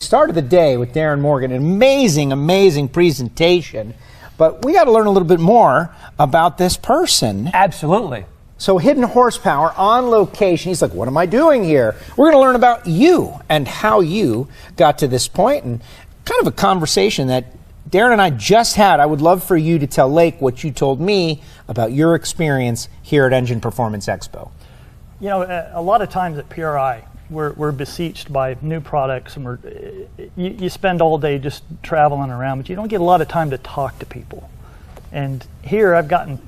started the day with Darin Morgan, an amazing presentation, but we got to learn a little bit more about this person. Absolutely. So Hidden Horsepower on location. He's like, what am I doing here? We're going to learn about you and how you got to this point, and kind of a conversation that Darin and I just had. I would love for you to tell Lake what you told me about your experience here at Engine Performance Expo. You know, a lot of times at PRI, we're beseeched by new products, and you spend all day just traveling around, but you don't get a lot of time to talk to people. And here I've gotten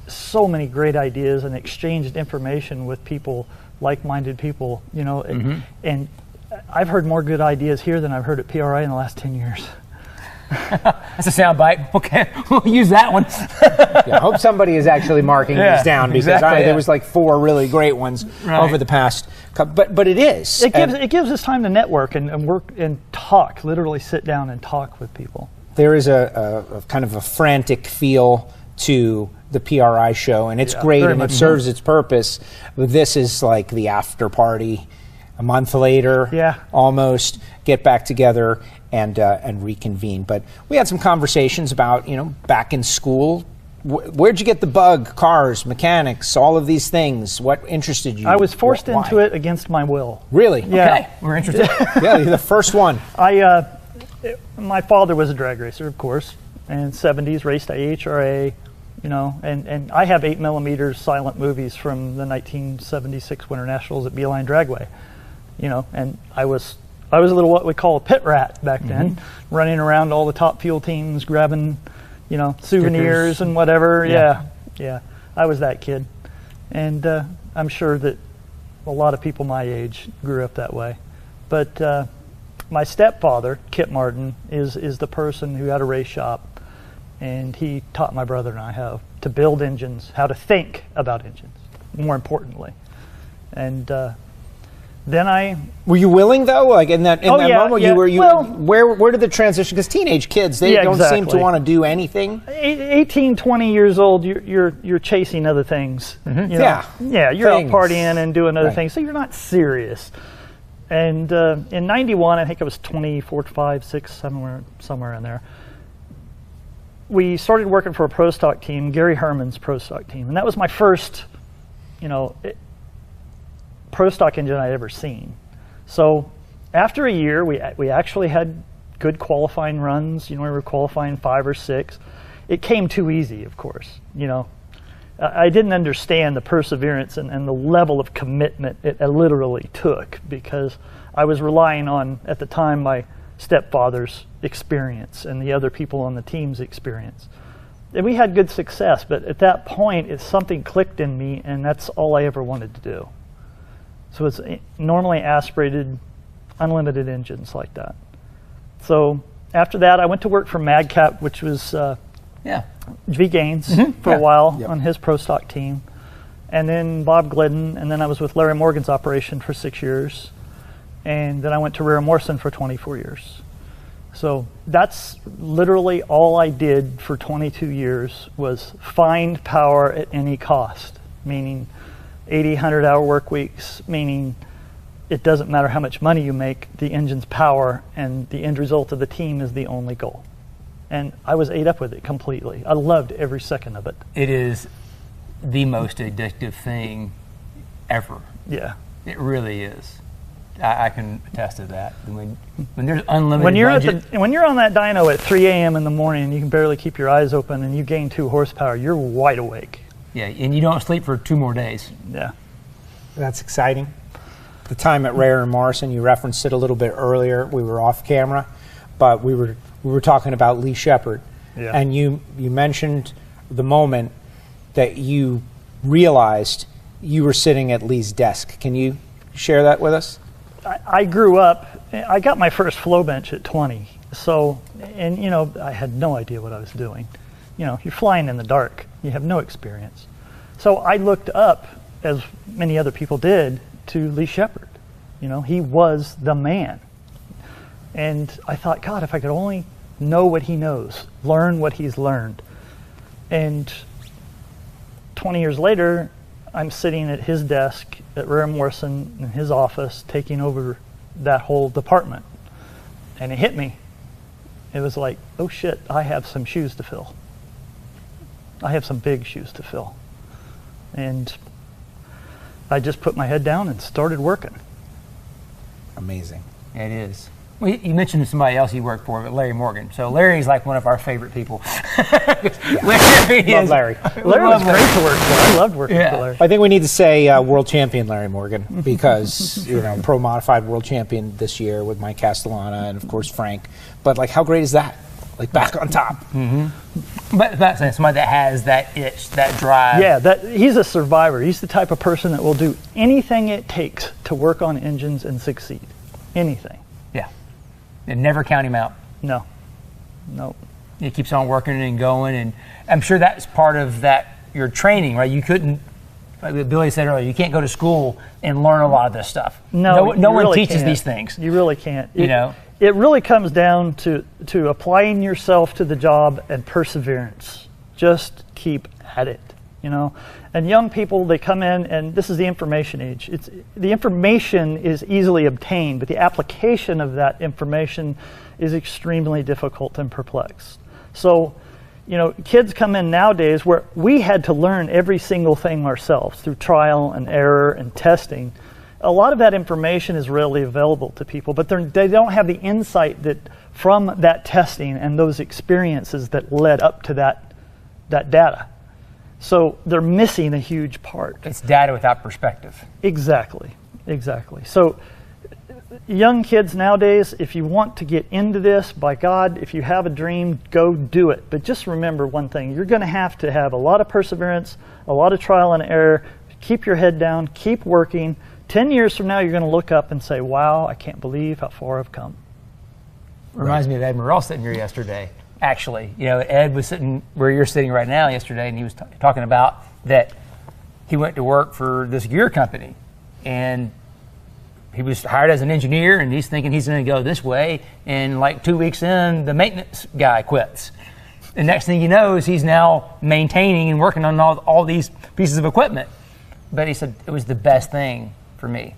so many great ideas and exchanged information with people, like-minded people, you know, and I've heard more good ideas here than I've heard at PRI in the last 10 years. That's a sound bite. Okay, we'll use that one. I hope somebody is actually marking these down, because there was like 4 really great ones over the past. But it is. It gives us time to network and work and talk. Literally, sit down and talk with people. There is a kind of a frantic feel to the PRI show, and it's great and it serves its purpose. But this is like the after party. A month later, almost, get back together and reconvene. But we had some conversations about, you know, back in school, where'd you get the bug? Cars, mechanics, all of these things. What interested you? I was forced into it against my will. Really? Yeah. Okay, we're interested. Yeah, you're the first one. My father was a drag racer, of course, and 70s, raced AHRA, you know, and I have 8mm silent movies from the 1976 Winter Nationals at Beeline Dragway. You know, and I was a little what we call a pit rat back then, running around all the top fuel teams, grabbing, you know, souvenirs and whatever. Yeah, I was that kid, and I'm sure that a lot of people my age grew up that way. But my stepfather, Kip Martin, is the person who had a race shop, and he taught my brother and I how to build engines, how to think about engines, more importantly, and. Then were you willing though, like in that moment where did the transition, because teenage kids, they don't seem to want to do anything. 18, 20 years old, you're chasing other things. You know? You're out partying and doing other things, so you're not serious. And in 91, I think I was 24, 5, 6, somewhere in there, we started working for a pro stock team, Gary Herman's pro stock team, and that was my first, you know, pro stock engine I'd ever seen. So after a year, we actually had good qualifying runs. You know, we were qualifying 5 or 6. It came too easy, of course. You know, I didn't understand the perseverance and the level of commitment it literally took, because I was relying on, at the time, my stepfather's experience and the other people on the team's experience. And we had good success, but at that point, something clicked in me, and that's all I ever wanted to do. So it's normally aspirated, unlimited engines like that. So after that, I went to work for Madcap, which was V. Gaines for a while on his pro stock team. And then Bob Glidden, and then I was with Larry Morgan's operation for 6 years. And then I went to Rear Morrison for 24 years. So that's literally all I did for 22 years, was find power at any cost, meaning 80, 100-hour work weeks, meaning it doesn't matter how much money you make, the engine's power and the end result of the team is the only goal. And I was ate up with it completely. I loved every second of it. It is the most addictive thing ever. Yeah. It really is. I can attest to that. When there's unlimited when you're on that dyno at 3 a.m. in the morning and you can barely keep your eyes open and you gain 2 horsepower, you're wide awake. Yeah, and you don't sleep for 2 more days. Yeah. That's exciting. The time at Rare and Morrison, you referenced it a little bit earlier. We were off camera, but we were talking about Lee Shepard. Yeah. And you mentioned the moment that you realized you were sitting at Lee's desk. Can you share that with us? I grew up, I got my first flow bench at 20. So, and you know, I had no idea what I was doing. You know, you're flying in the dark. You have no experience. So I looked up, as many other people did, to Lee Shepard. You know, he was the man. And I thought, God, if I could only know what he knows, learn what he's learned. And 20 years later, I'm sitting at his desk at Rare Morrison in his office, taking over that whole department. And it hit me. It was like, oh shit, I have some shoes to fill. I have some big shoes to fill. And I just put my head down and started working. Amazing. It is. Well, you mentioned somebody else you worked for, but Larry Morgan. So Larry's like one of our favorite people. Love Larry. Larry was great to work for. I loved working for Larry. I think we need to say world champion Larry Morgan, because pro modified world champion this year with Mike Castellano and of course Frank. But like, how great is that? Like, back on top. Mm-hmm. But that's somebody that has that itch, that drive. Yeah, he's a survivor. He's the type of person that will do anything it takes to work on engines and succeed. Anything. Yeah. And never count him out. No. He keeps on working and going, and I'm sure that's part of that, your training, right? You couldn't, like Billy said earlier, you can't go to school and learn a lot of this stuff. No one really teaches can't. these things. You really can't. It really comes down to applying yourself to the job and perseverance. Just keep at it, And young people, they come in, and this is the information age. The information is easily obtained, but the application of that information is extremely difficult and perplexed. So, kids come in nowadays where we had to learn every single thing ourselves through trial and error and testing. A lot of that information is readily available to people, but they don't have the insight that from that testing and those experiences that led up to that data. So they're missing a huge part. It's data without perspective. Exactly. So young kids nowadays, if you want to get into this, by God, if you have a dream, go do it. But just remember one thing, you're going to have a lot of perseverance, a lot of trial and error. Keep your head down, keep working. 10 years from now, you're going to look up and say, wow, I can't believe how far I've come. Reminds me of Ed Morrell sitting here yesterday. Actually, Ed was sitting where you're sitting right now yesterday, and he was talking about that he went to work for this gear company, and he was hired as an engineer, and he's thinking he's going to go this way, and like 2 weeks in, the maintenance guy quits. The next thing he knows, he's now maintaining and working on all these pieces of equipment. But he said it was the best thing for me,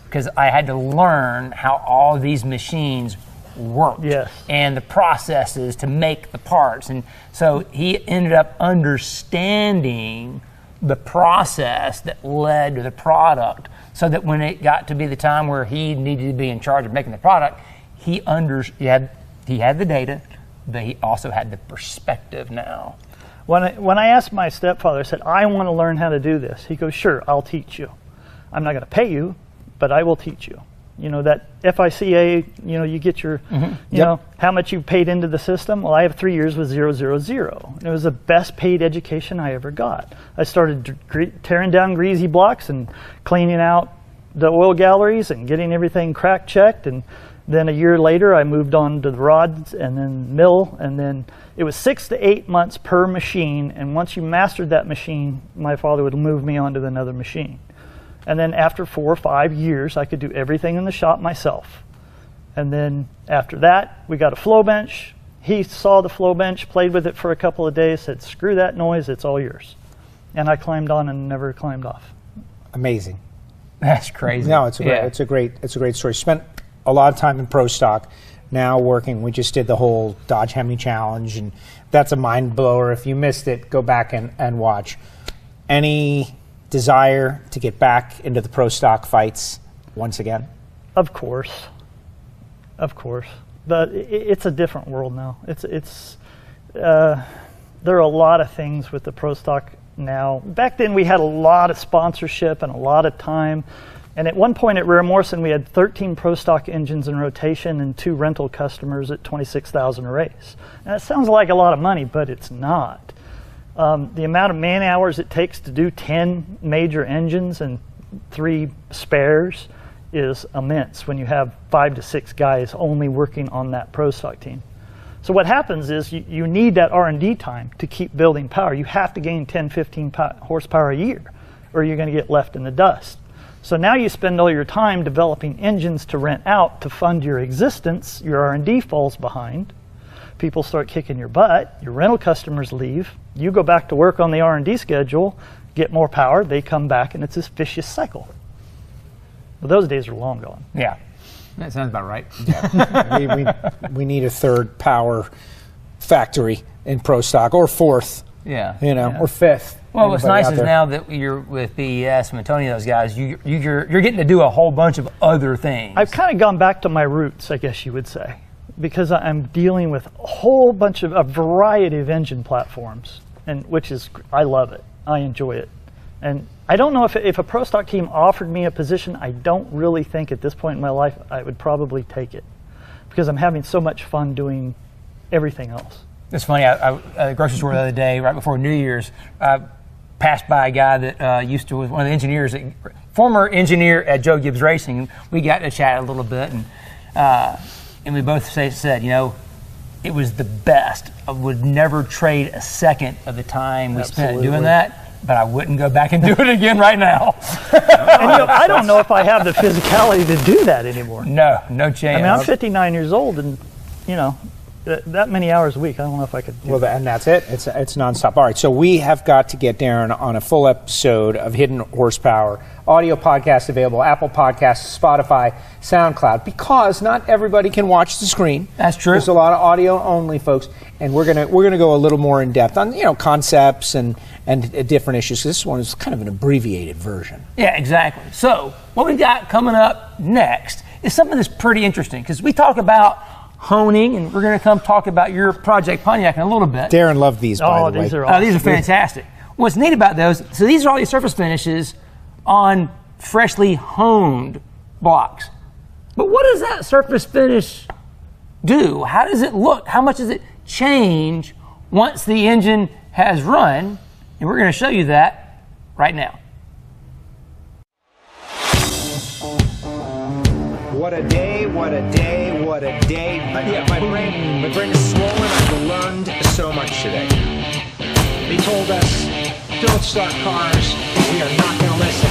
because I had to learn how all these machines worked, and the processes to make the parts. And so he ended up understanding the process that led to the product, so that when it got to be the time where he needed to be in charge of making the product, he had the data, but he also had the perspective now. When I asked my stepfather, I said, I want to learn how to do this. He goes, sure, I'll teach you. I'm not going to pay you, but I will teach you. That FICA, you get your, how much you paid into the system. Well, I have 3 years with 000. It was the best paid education I ever got. I started tearing down greasy blocks and cleaning out the oil galleries and getting everything crack checked. And then a year later, I moved on to the rods and then mill. And then it was 6 to 8 months per machine. And once you mastered that machine, my father would move me on to another machine. And then after 4 or 5 years, I could do everything in the shop myself. And then after that, we got a flow bench. He saw the flow bench, played with it for a couple of days, said, screw that noise, it's all yours. And I climbed on and never climbed off. Amazing. That's crazy. No, it's a great story. Spent a lot of time in pro stock. Now working, we just did the whole Dodge Hemi Challenge, and that's a mind blower. If you missed it, go back and watch. Any desire to get back into the pro stock fights once again? Of course. But it's a different world now. There are a lot of things with the pro stock now. Back then we had a lot of sponsorship and a lot of time. And at one point at Rare Morrison, we had 13 pro stock engines in rotation and 2 rental customers at $26,000 a race. Now, it sounds like a lot of money, but it's not. The amount of man hours it takes to do 10 major engines and 3 spares is immense when you have 5 to 6 guys only working on that pro stock team. So what happens is you need that R&D time to keep building power. You have to gain 10, 15 horsepower a year, or you're going to get left in the dust. So now you spend all your time developing engines to rent out to fund your existence. Your R&D falls behind. People start kicking your butt. Your rental customers leave. You go back to work on the R&D schedule, get more power, they come back, and it's this vicious cycle. Well, those days are long gone. Yeah. That sounds about right. Yeah. we need a third power factory in Pro Stock, or fourth. Yeah. Or fifth. Well, what's nice is now that you're with BES and Tony and those guys, you're getting to do a whole bunch of other things. I've kind of gone back to my roots, I guess you would say, because I'm dealing with a whole bunch of a variety of engine platforms, and I love it. I enjoy it. And I don't know if a Pro Stock team offered me a position, I don't really think at this point in my life I would probably take it, because I'm having so much fun doing everything else. It's funny, I at the grocery store the other day, right before New Year's, I passed by a guy that was one of the engineers, former engineer at Joe Gibbs Racing. We got to chat a little bit, and we both said, it was the best. I would never trade a second of the time we spent doing that. But I wouldn't go back and do it again right now. And I don't know if I have the physicality to do that anymore. No chance. I mean, I'm 59 years old, and that many hours a week, I don't know if I could do that. And that's it. It's nonstop. All right, so we have got to get Darin on a full episode of Hidden Horsepower. Audio podcast available, Apple Podcasts, Spotify, SoundCloud, because not everybody can watch the screen. That's true. There's a lot of audio only folks, and we're gonna go a little more in depth on concepts and different issues. This one is kind of an abbreviated version. Yeah, exactly. So what we've got coming up next is something that's pretty interesting, because we talk about honing, and we're going to come talk about your Project Pontiac in a little bit. Darin loved these, by the way. These are awesome. These are fantastic. What's neat about those, so these are all these surface finishes on freshly honed blocks. But what does that surface finish do? How does it look? How much does it change once the engine has run? And we're going to show you that right now. What a day, what a day, what a day. My brain is swollen. I've learned so much today. They told us, don't start cars. We are not going to listen.